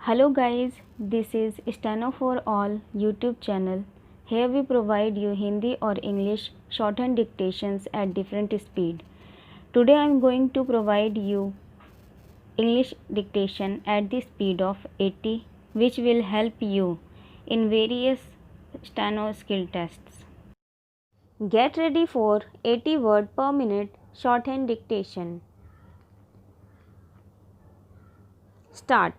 Hello guys, this is Steno for All YouTube channel. Here we provide you Hindi or English shorthand dictations at different speed. Today I am going to provide you English dictation at the speed of 80 which will help you in various Steno skill tests. Get ready for 80 word per minute shorthand dictation. Start.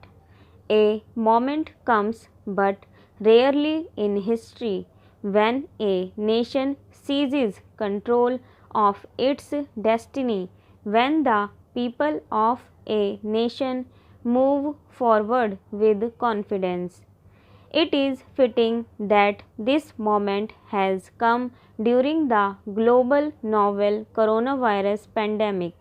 A moment comes, but rarely in history, when a nation seizes control of its destiny, when the people of a nation move forward with confidence. It is fitting that this moment has come during the global novel coronavirus pandemic.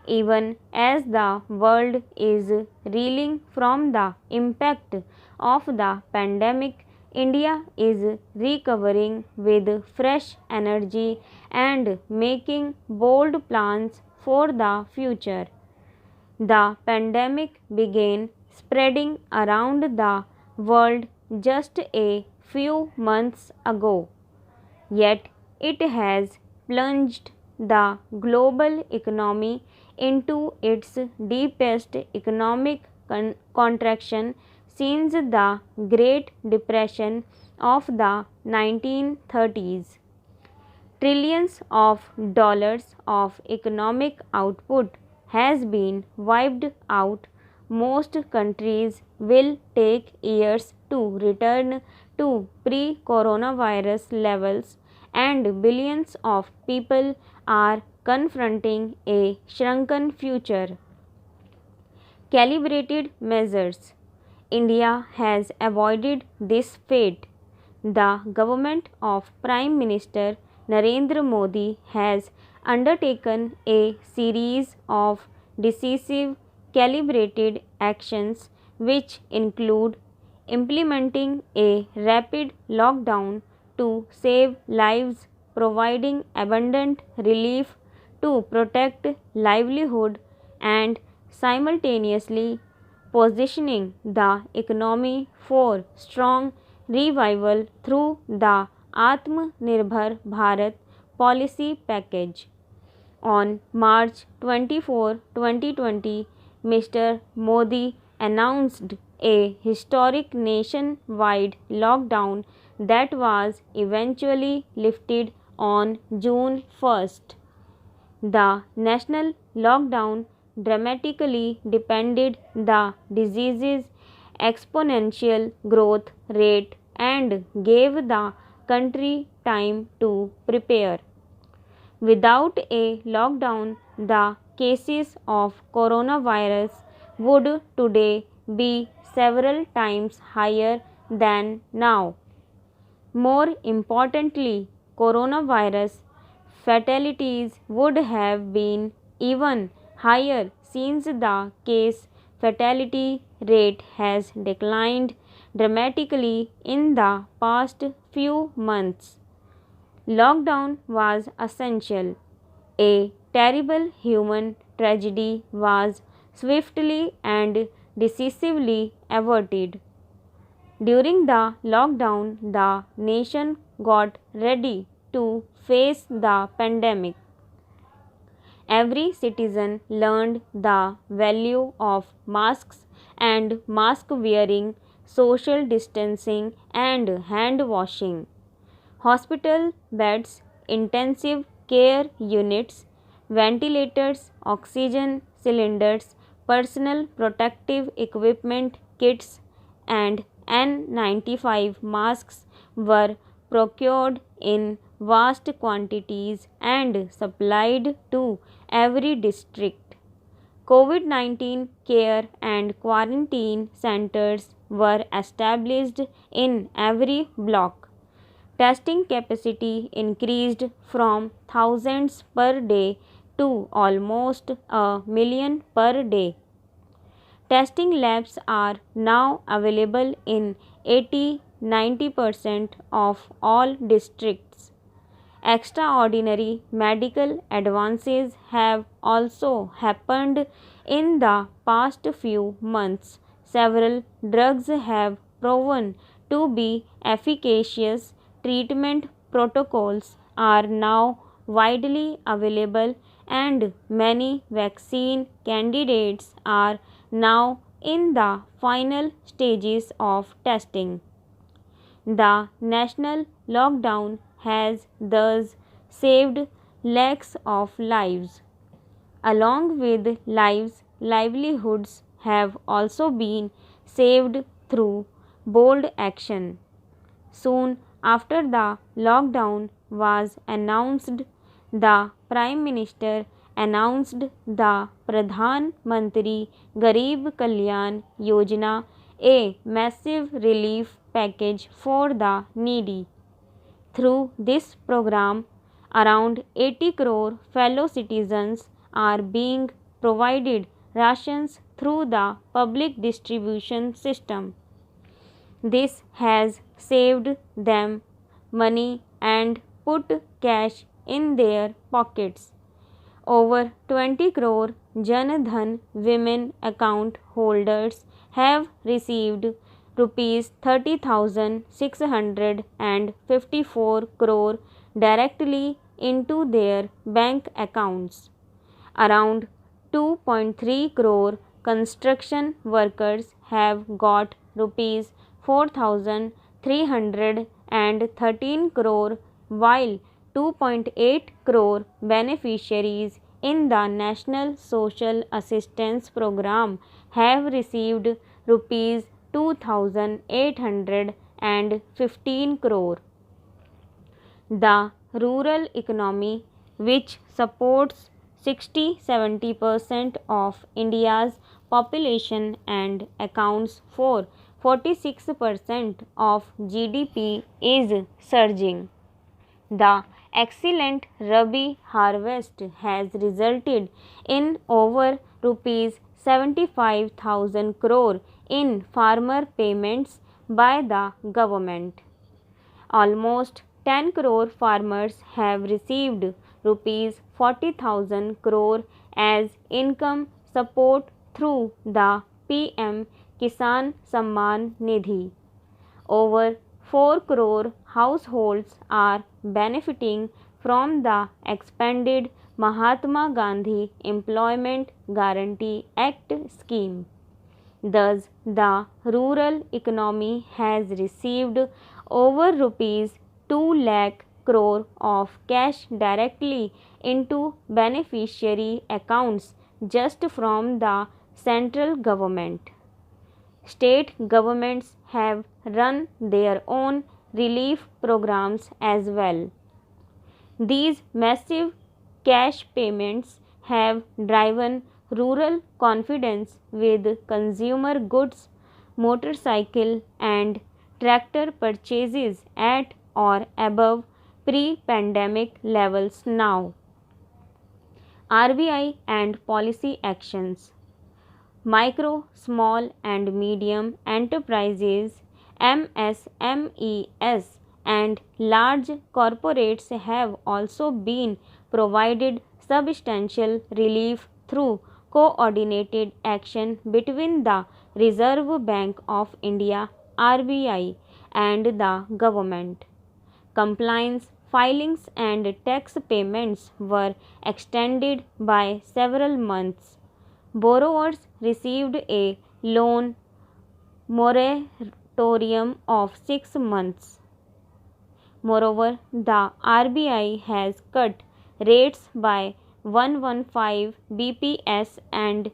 Even as the world is reeling from the impact of the pandemic, India is recovering with fresh energy and making bold plans for the future. The pandemic began spreading around the world just a few months ago. Yet it has plunged the global economy into its deepest economic contraction since the Great Depression of the 1930s. Trillions of dollars of economic output has been wiped out. Most countries will take years to return to pre-coronavirus levels, and billions of people are confronting a shrunken future. Calibrated measures. India has avoided this fate. The government of Prime Minister Narendra Modi has undertaken a series of decisive calibrated actions which include implementing a rapid lockdown to save lives, providing abundant relief to protect livelihood, and simultaneously positioning the economy for strong revival through the Atmanirbhar Bharat policy package. On March 24, 2020, Mr. Modi announced a historic nationwide lockdown that was eventually lifted on June 1st. The national lockdown dramatically depended the disease's exponential growth rate and gave the country time to prepare. Without a lockdown, the cases of coronavirus would today be several times higher than now. More importantly, coronavirus fatalities would have been even higher since the case fatality rate has declined dramatically in the past few months. Lockdown was essential. A terrible human tragedy was swiftly and decisively averted. During the lockdown, the nation got ready to face the pandemic. Every citizen learned the value of masks and mask wearing, social distancing, and hand washing. Hospital beds, intensive care units, ventilators, oxygen cylinders, personal protective equipment kits, and N95 masks were procured in vast quantities and supplied to every district. COVID-19 care and quarantine centers were established in every block. Testing capacity increased from thousands per day to almost a million per day. Testing labs are now available in 80-90% of all districts. Extraordinary medical advances have also happened in the past few months, several drugs have proven to be efficacious. Treatment protocols are now widely available, and many vaccine candidates are now in the final stages of testing. The national lockdown has thus saved lakhs of lives. Along with lives, livelihoods have also been saved through bold action. Soon after the lockdown was announced, the Prime Minister announced the Pradhan Mantri Garib Kalyan Yojana, a massive relief package for the needy. Through this program, around 80 crore fellow citizens are being provided rations through the public distribution system. This has saved them money and put cash in their pockets. Over 20 crore Jan Dhan women account holders have received rupees 30,654 crore directly into their bank accounts. Around 2.3 crore construction workers have got rupees 4,313 crore, while 2.8 crore beneficiaries in the National Social Assistance Program have received rupees 2,815 crore. The rural economy, which supports 60-70% of India's population and accounts for 46% of GDP, is surging. The excellent Rabi harvest has resulted in over rupees 75,000 crore in farmer payments by the government. Almost 10 crore farmers have received rupees 40,000 crore as income support through the PM Kisan Samman Nidhi. Over 4 crore households are benefiting from the expanded Mahatma Gandhi Employment Guarantee Act scheme. Thus, the rural economy has received over rupees 2 lakh crore of cash directly into beneficiary accounts just from the central government. State governments have run their own relief programs as well. These massive cash payments have driven rural confidence, with consumer goods, motorcycle and tractor purchases at or above pre-pandemic levels now. RBI and policy actions. Micro, small and medium enterprises MSMEs and large corporates have also been provided substantial relief through coordinated action between the Reserve Bank of India RBI and the government. Compliance filings and tax payments were extended by several months. Borrowers received a loan moratorium of 6 months. Moreover, the RBI has cut rates by 115 BPS and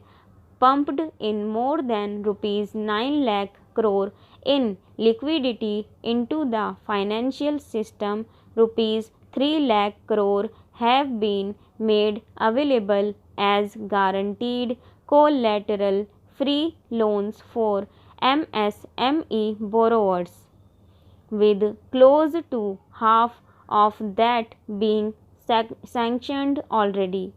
pumped in more than rupees 9 lakh crore in liquidity into the financial system. Rupees 3 lakh crore have been made available as guaranteed collateral free loans for MSME borrowers, with close to half of that being sanctioned already.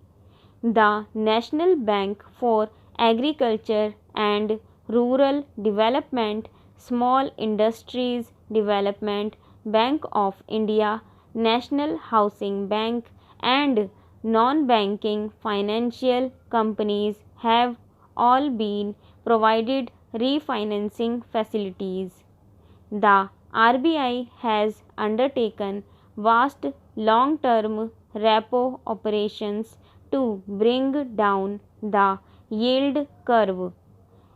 The National Bank for Agriculture and Rural Development, Small Industries Development, Bank of India, National Housing Bank and non-banking financial companies have all been provided refinancing facilities. The RBI has undertaken vast long-term repo operations to bring down the yield curve.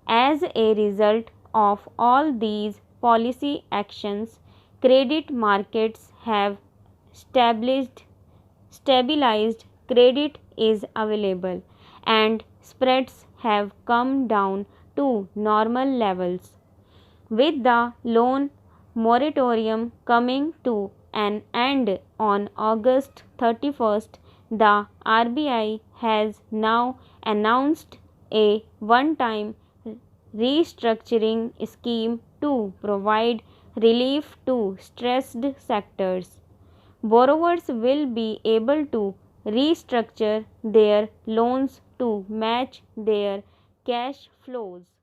As a result of all these policy actions, credit markets have stabilized, credit is available, and spreads have come down to normal levels. With the loan moratorium coming to an end on August 31st, the RBI has now announced a one-time restructuring scheme to provide relief to stressed sectors. Borrowers will be able to restructure their loans to match their cash flows.